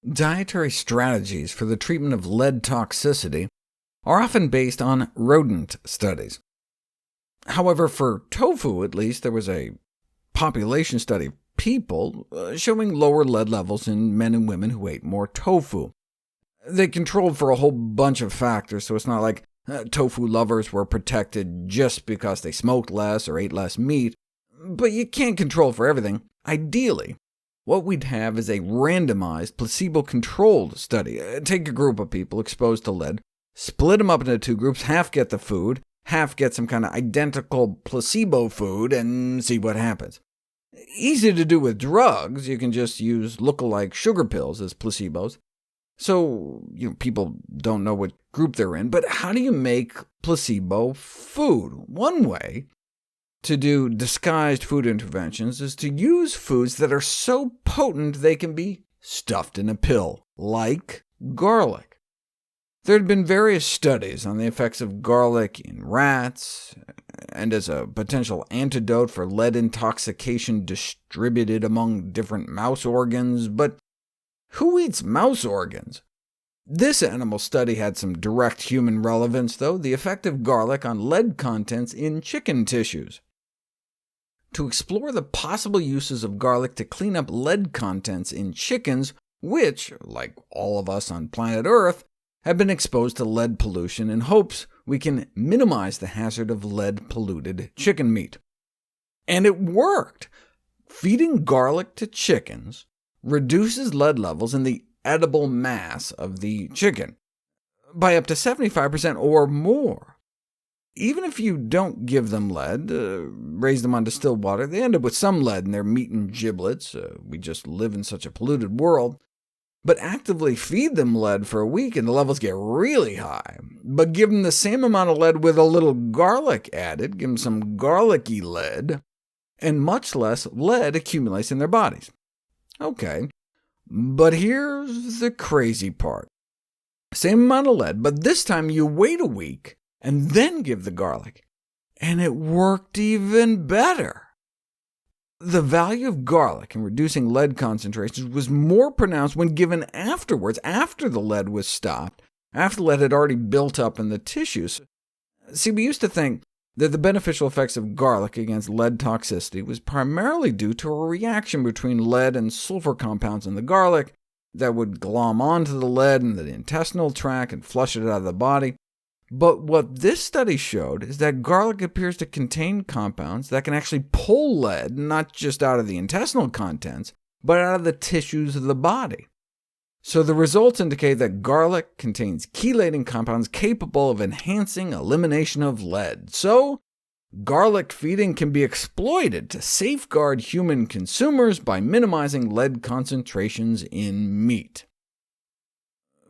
Dietary strategies for the treatment of lead toxicity are often based on rodent studies. However, for tofu at least, there was a population study of people showing lower lead levels in men and women who ate more tofu. They controlled for a whole bunch of factors, so it's not like tofu lovers were protected just because they smoked less or ate less meat, but you can't control for everything. Ideally, what we'd have is a randomized, placebo-controlled study. Take a group of people exposed to lead, split them up into two groups, half get the food, half get some kind of identical placebo food, and see what happens. Easy to do with drugs. You can just use look-alike sugar pills as placebos. So people don't know what group they're in, but how do you make placebo food? One way to do disguised food interventions is to use foods that are so potent they can be stuffed in a pill, like garlic. There had been various studies on the effects of garlic in rats, and as a potential antidote for lead intoxication distributed among different mouse organs, but who eats mouse organs? This animal study had some direct human relevance, though, the effect of garlic on lead contents in chicken tissues. To explore the possible uses of garlic to clean up lead contents in chickens, which, like all of us on planet Earth, have been exposed to lead pollution, in hopes we can minimize the hazard of lead-polluted chicken meat. And it worked! Feeding garlic to chickens reduces lead levels in the edible mass of the chicken by up to 75% or more. Even if you don't give them lead, raise them on distilled water, they end up with some lead in their meat and giblets. We just live in such a polluted world. But actively feed them lead for a week and the levels get really high. But give them the same amount of lead with a little garlic added, give them some garlicky lead, and much less lead accumulates in their bodies. OK, but here's the crazy part. Same amount of lead, but this time you wait a week and then give the garlic, and it worked even better. The value of garlic in reducing lead concentrations was more pronounced when given afterwards, after the lead was stopped, after the lead had already built up in the tissues. See, we used to think that the beneficial effects of garlic against lead toxicity was primarily due to a reaction between lead and sulfur compounds in the garlic that would glom onto the lead in the intestinal tract and flush it out of the body. But what this study showed is that garlic appears to contain compounds that can actually pull lead, not just out of the intestinal contents, but out of the tissues of the body. So the results indicate that garlic contains chelating compounds capable of enhancing elimination of lead. So garlic feeding can be exploited to safeguard human consumers by minimizing lead concentrations in meat.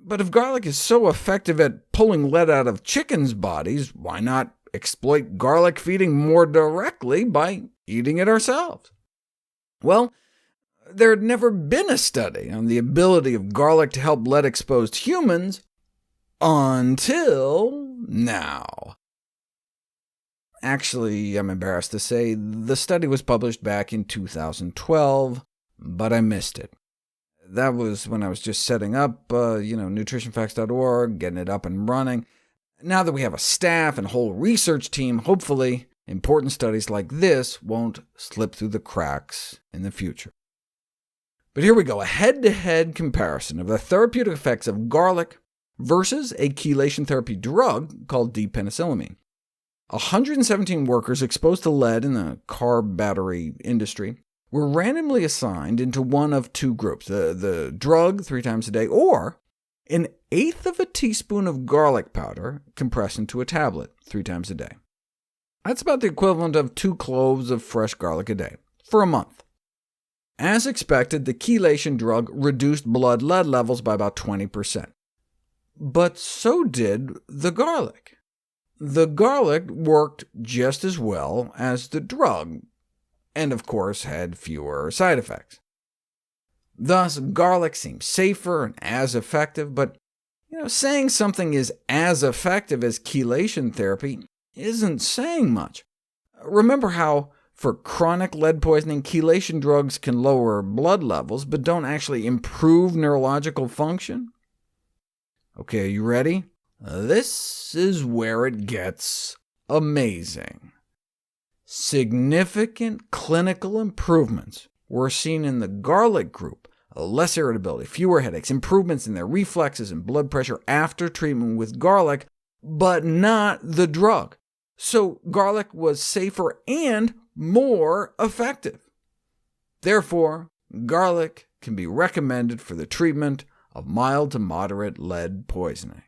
But if garlic is so effective at pulling lead out of chickens' bodies, why not exploit garlic feeding more directly by eating it ourselves? Well, there had never been a study on the ability of garlic to help lead-exposed humans until now. Actually, I'm embarrassed to say, the study was published back in 2012, but I missed it. That was when I was just setting up nutritionfacts.org, getting it up and running. Now that we have a staff and whole research team, hopefully important studies like this won't slip through the cracks in the future. But here we go, a head-to-head comparison of the therapeutic effects of garlic versus a chelation therapy drug called D-penicillamine. 117 workers exposed to lead in the car battery industry were randomly assigned into one of two groups, the drug 3 times a day, or an eighth of a teaspoon of garlic powder compressed into a tablet 3 times a day. That's about the equivalent of 2 cloves of fresh garlic a day, for a month. As expected, the chelation drug reduced blood lead levels by about 20%. But so did the garlic. The garlic worked just as well as the drug, and of course had fewer side effects. Thus, garlic seems safer and as effective, but saying something is as effective as chelation therapy isn't saying much. Remember how For chronic lead poisoning, chelation drugs can lower blood levels, but don't actually improve neurological function. OK, are you ready? This is where it gets amazing. Significant clinical improvements were seen in the garlic group: less irritability, fewer headaches, improvements in their reflexes and blood pressure after treatment with garlic, but not the drug. So garlic was safer and more effective. Therefore, garlic can be recommended for the treatment of mild to moderate lead poisoning.